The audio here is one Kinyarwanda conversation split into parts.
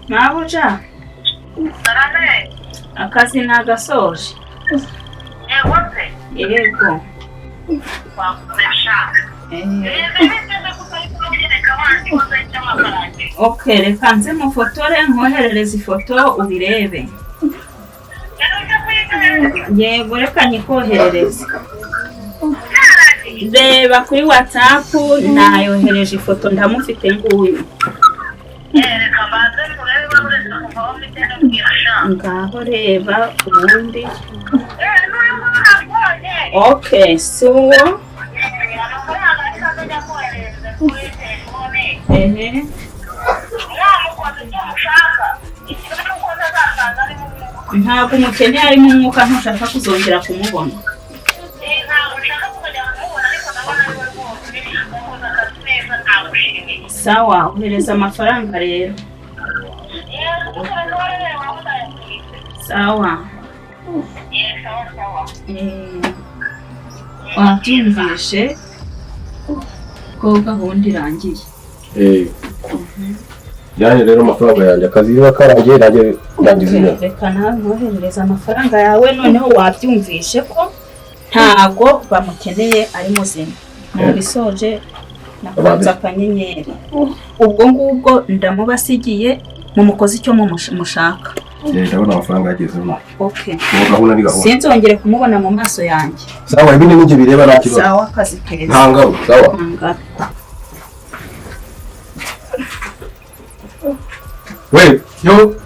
Mabuja. Sarane. Akazi nagasoje. Yego se. Yego. Wakumesha. Okay, reka nze mufotore nkoherereza ifoto ubirebe. Yego reka nyikoherereze. Reba kuri WhatsApp nayohereje ifoto ndamufite nguyu. Reka baze murebe baburetse kuva mfite n'ubwirasha. Ngaho reba ubundi. Okay, so ntabwo umukene arimo umwuka ntushaka kuzongera kumubona. Sawa, uhereza amafaranga rero. Sawa. Wabyumvishe ko gahunda irangiye. Yane rero amafaranga yanjye akazi niba karangiye nanjye ndangiza neza. Reka nawe nkoherereza amafaranga yawe noneho wabyumvishe ko ntago bamukeneye ari muzima. Mubisoje nakanza akanyenyeri. Ubwo ngubwo ndamubasigiye mumukoze icyo mushaka. Ndabona amafaranga yageze no. Okay. Gahunda ni gahunda. Sinzongere kumubona mu maso yanjye. Sawa, ibindi n'ibyo bireba nakibazo. Sawa, akazi keza. Ntangabo, sawa. We, yo.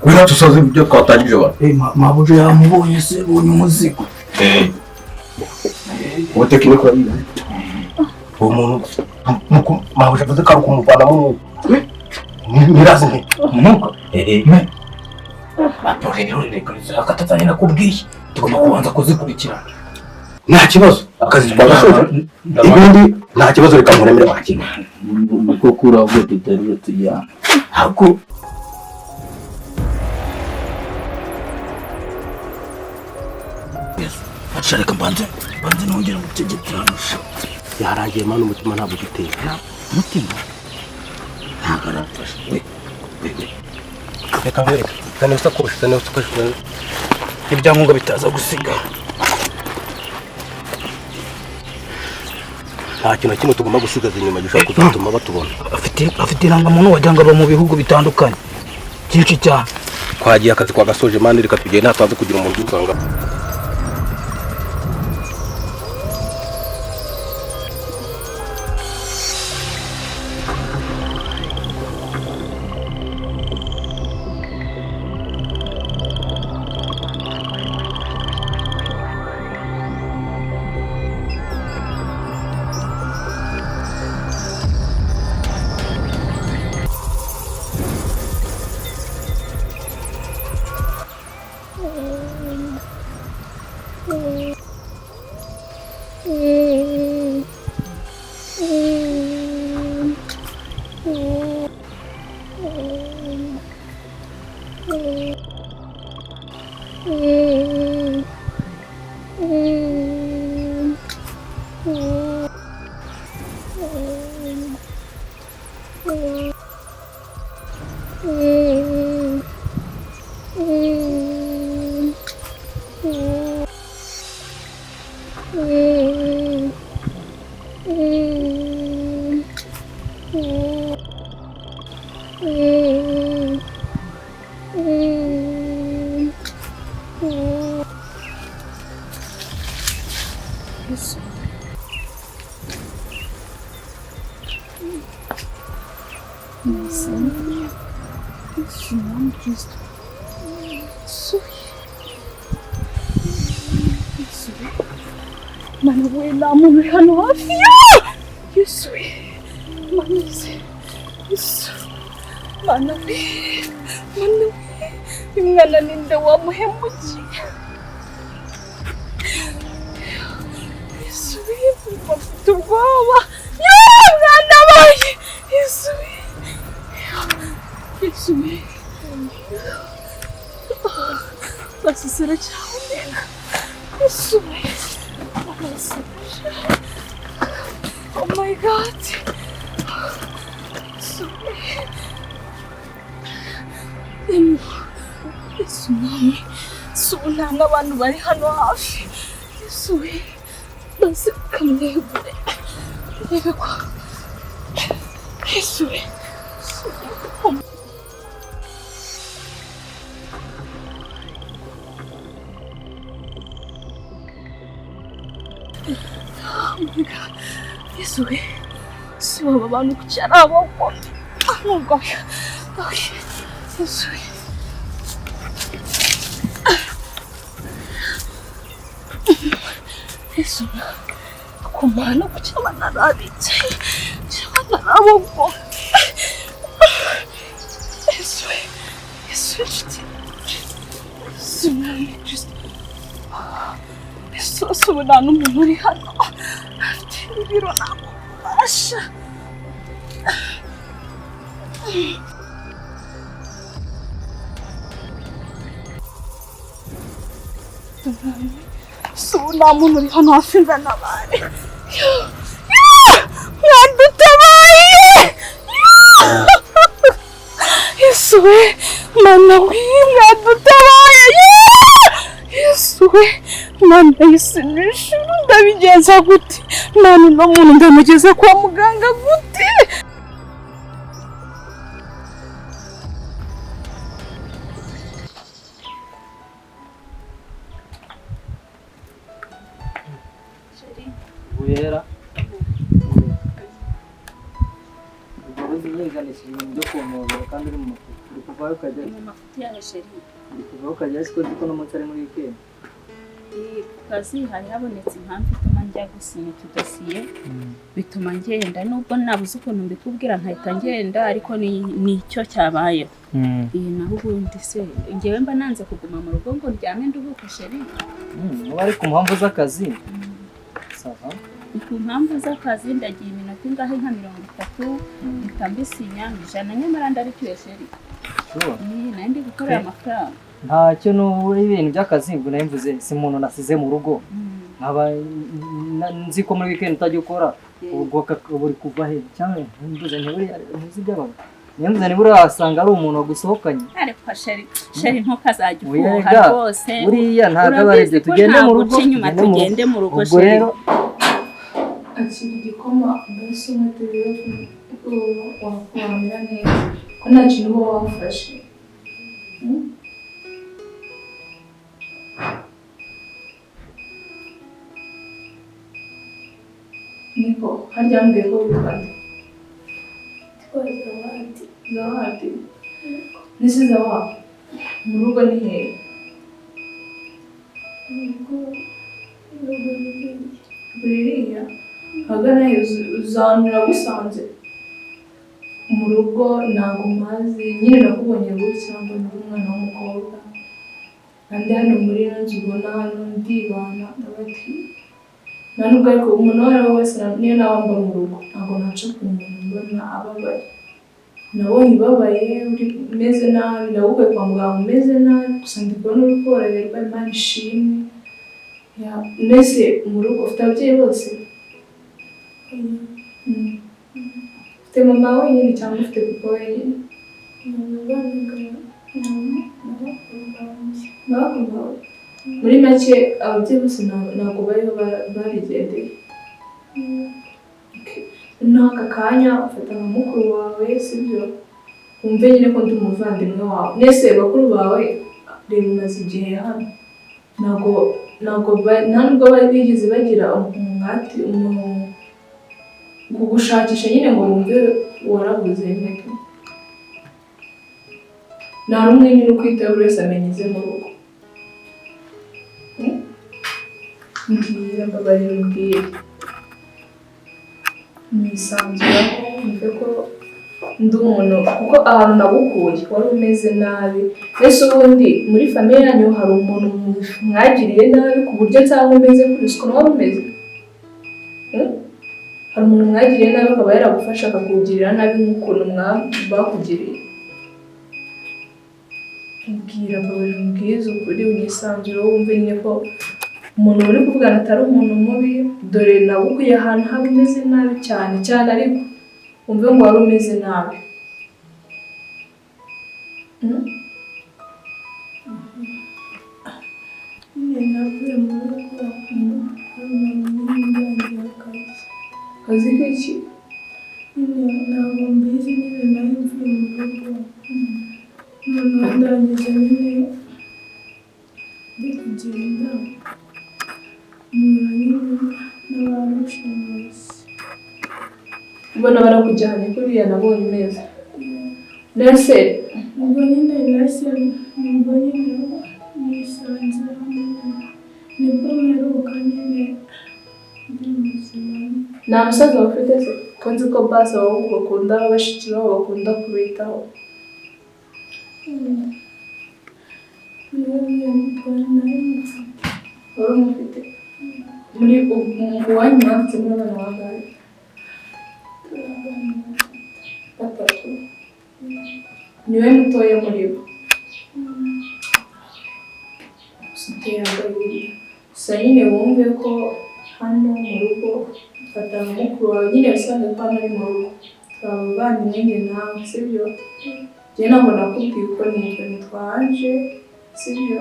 Wira tusoze ibyo twatangije wa. Mabuja yamubonye se bonye umuzigo. Ubutekiniko yiwe. Umuntu Mabuja avuze ko ari kumuvana mu mirazi nke. Me. Rero reka akatatanye nakubwiye. Tugomba kubanza kuzikurikirana. Nta kibazo. Akazi twagashoje. Ibindi nta kibazo reka muremere wakina. Uko kurabwo tutari tujya. Hako Shareka mbanze nongera gutegekera. yaragiye manu umutima ntabwo giteye. Mutima. Ntagarafashe. Reka mbere. Tane usakoshi, ibyangombwa bitaza gusiga. Nta kintu kimwe tugomba gusigaza inyuma gishobora kuzatuma batubona. Afite irangamuntu wagira ngo aba mu bihugu bitandukanye. Cyinshi cyane. Twagiye akazi kwa gasoje mani reka tugende ntatanze kugira umuntu usanga. Manuela, hano hafi Yesu manise Yesu mana imwana ninde wamuhemukiye Yesu mfite ubwoba mwana wawe Yesu basisera cyane Yesu oh my God. Yesu mwami, Yesu nta n'abantu bari hano hafi. Yesu we, basi kamwegure. Rebe ko Yesu we. Oh my God. Yesu we, si baba abantu kucyara aboko. Oh my God. Okay. Yesu we. Yesu kumana kucyabana rabitse. Cyabana aboko. Yesu we. Yesu Yesu just Yesu subona n'umuntu uri hano. Ibiro nako basha. Subona umuntu uri hano hafi ndanabaye. Yadutabaye. Yesu we, mana w'imwe yadutabaye. Yesu we, mana yisinisha ndabigenza gute? Mana no muntu ndamugeza kwa muganga gute? Buhera ubuze yiganisha ibintu byo kumubura kandi uri mu mufuka uri kuvayo ukajya mu mafuti ya sheri uri kuvayo ukajya ariko ko no munsi ari muri weekend kazi hari habonetse impamvu ituma njya gusinya tudasiye bituma ngenda nubwo nabuze ukuntu mbikubwira nkahita ngenda ariko ni cyo cyabaye naho ubundi se ngewe mba nanze kuguma mu rugo ngo ndyame nduhuke sheri muba ari ku mpamvu z'akazi sava ku mpamvu z'akazi ndagiye iminota ingahe nka 30 bitambisinya 100 nyamara ndarikiye sheri nandi gukorera amafaranga ntacyo n'ubu ibintu by'akazi ngo nayimvuze si umuntu nasize mu rugo nkaba nzi ko muri weekend utajya ukora ubwo buri kuva he cyangwa mvuze ntiburi muzi by'abantu nyamvuze ntiburi asanga ari umuntu wagusohokanye ariko sheri ntukazajya ukoha rwose buriya ntabwo abarebye tugende mu rugo ubwo rero akiri igikoma mbese umuterero wakwamira neza ko nta kintu uba wafashe. Niko harya mbere ko witwade Zawadi nisi Zawadi mu rugo ni hehe? Buriya hagana uzanira gusanze mu rugo ntabwo mpazi nyine nakubonye gutya ngo ni umwana w'umukobwa kandi hano muri ino nzu ubona hano ndibana ndabati nta nubwo ariko umuntu uwo ari we wese niyo nawe mba mu rugo ntabwo naca ku muntu mbona ababaye nabonye ubabaye umeze nabi nawe kwa muganga umeze nabi gusa ndi kubona uri koroherwa Imana ishimwe mbese mu rugo ufite ababyeyi bose? Ufite mama wenyine cyangwa ufite papa wenyine? Muri make ababyeyi bose ntabwo bariho barigendeye. N'aka kanya ufata nka mukuru wawe sibyo wumve nyine ko ndi umuvandimwe wawe nese bakuru bawe reba umaze igihe hano ntabwo bigeze bagira umwati kugushakisha nyine ngo wumve warabuze nyine nta n'umwe nyine ukwitaho buri wese amenyeze mu rugo. Mbwira mbabarira umbwire nisanzuraho mve ko ndi umuntu kuko ahantu nagukuye wari umeze nabi mbese ubundi muri famiye yanyu hari umuntu mwagiriye nabi ku buryo cyangwa umeze kuri ukuntu wari umeze? Hari umuntu mwagiriye nabi akaba yaragufasha akakugirira nabi nk'ukuntu bakugiriye? Mbwira mbabarira umbwize ukuri unyisanzureho wumve nyine ko umuntu uri kuvugana atari umuntu mubi dore nagukuye ahantu haba umeze nabi cyane cyane ariko umve ngo wari umeze nabi. ngeze mu rugo hari umuntu w'inyange akazi k'iki ntabwo mbizi nyine nayo mvuye mu rugo noneho ndangije nyine ndi kugenda nyura nyine n'abashimusi ubona barakujyanye kuriya nabonye neza nese ubwo nyine nibwo nyine nisanze nibwo mperuka nyine ndi muzima. Nta musaza bafite se ko nzi ko basi abahungu bakunda bashiki babo bakunda kubitaho wari umufite muri uwanyu mwafite muri abana bangahe? Batatu. Niwe mutoya muri bo? Uteye agahinda. Gusa nyine wumve ko hano mu rugo mfata mukuru wawe nyine bisanzwe ko hano ari mu rugo turabavandimwe njye nawe sibyo? Njye ntabwo nakubwiye uko nitwaje sibyo?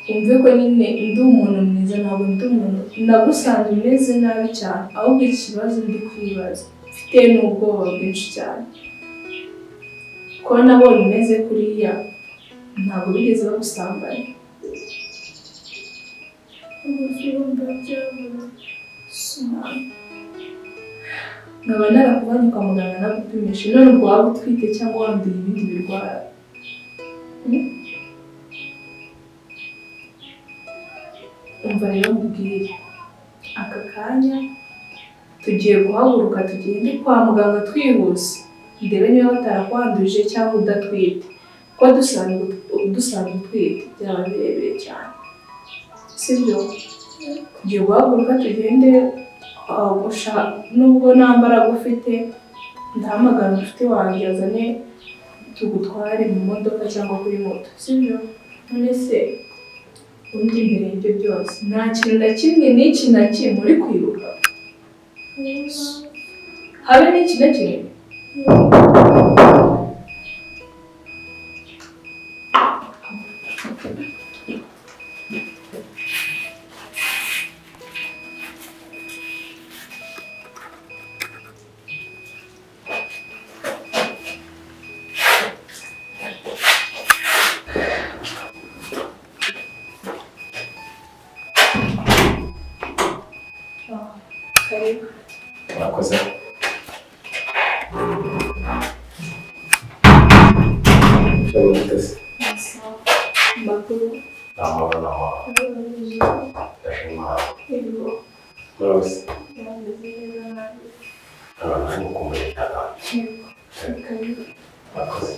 Wumve ko nyine ndi umuntu mwiza ntabwo ndi umuntu nagusanze umeze nabi cyane ahubwo ikibazo ndi kwibaza mfite n'ubwoba bwinshi cyane ko nabonye umeze kuriya ntabwo bigeze bagusambanya. Nkaba narakuvanye kwa muganga nagupimisha none ubwo waba utwite cyangwa wanduye ibindi birwara. Umva rero mubwire aka kanya tugiye guhaguruka tugende kwa muganga twihuse ndebe niba batarakwanduje cyangwa udatwite kuko dusanzwe utwite byaba birebire cyane sibyo? Tugiye guhaguruka tugende nubwo nta mbaraga ufite ndahamagara inshuti wanjye azane tugutware mu modoka cyangwa kuri moto sibyo? None se undi mbere y'ibyo byose nta kintu na kimwe n'iki na kimwe uri kwiruka habe n'iki na kimwe? Murakoze. Cyangwa mutesi. Makuru. Amahoro n'amahoro. Ndashima. Yego. Murakoze. Yego. Abantu mukumbuye cyane. Yego. Karibu. Murakoze.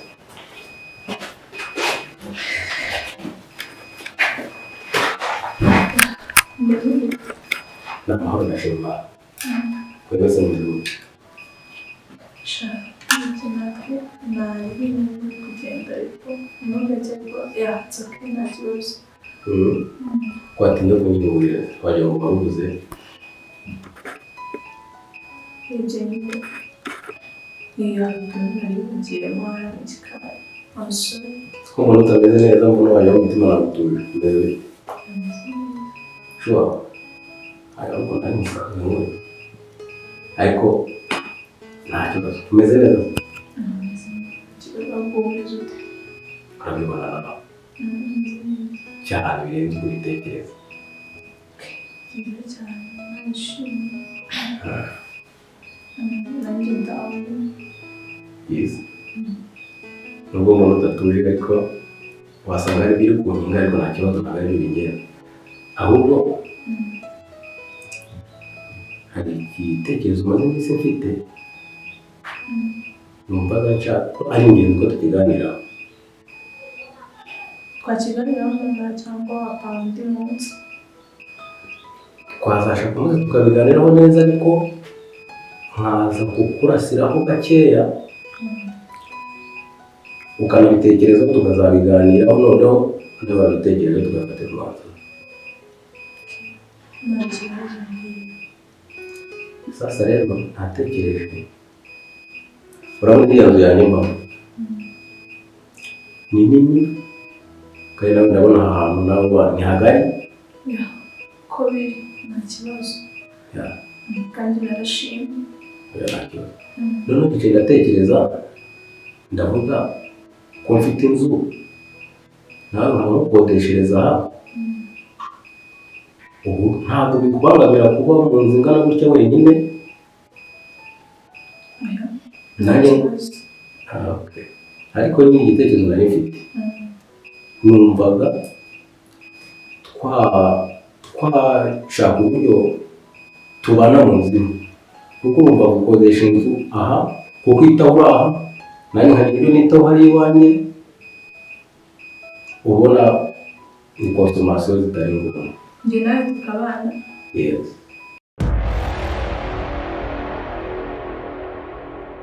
N'amahoro ndashima. Kwezi muzima. Nari kugenda ariko ntugagerwa yatsoke nta kibazo. Kwatinda kunyungurira twajya ngo baruze. Ibyo nyine iyo nari kugiramo haramukikara amusore Ko umuntu utameze neza mbona wajya mu mutima nagutuje mbere. Shuwa. Ariko nari musaza nk'uyu. Ariko nta kibazo umeze neza. Urabibona nawe cyane birenze uko ubitekereza. Byiza nubwo umuntu udatuje ariko wasanga ari biri ku nkinga ariko nta kibazo ntabwo ari bingera ahubwo hari igitekerezo umaze iminsi mfite numvaga nshaka ari ingenzi ko tukiganiraho. Twakiganiraho nta cyangwa wapanga undi munsi Twazasha kumwe tukabiganiraho neza ariko nkaza kukurasiraho gakeya ukanabitekerezaho tukazabiganiraho noneho niba wabitekereje tugafatira umwanzuro. nta kibazo Sasa rero natekereje urabona iriya nzu yanjye mbamo ni nini kandi nawe ndabona aha hantu nawe ni hagari uko biri nta kibazo kandi narashimye nta kibazo. Noneho icyo ndatekereza ndavuga ko mfite inzu nawe nkaba gukodeshereza aha. Ubu ntabwo bikubangamira kuba mu nzu ingana gutya wenyine. Nanjye ariko ni igitekerezo nari mfite. Numvaga twashaka uburyo tubana mu nzu imwe, kuko urumva gukodesha inzu aha kuko itaho aha nanjye hari ibyo nitaho hari iwanjye, ubona ni konsomasiyo zitari ngombwa. Njye nawe tukabana. Yes.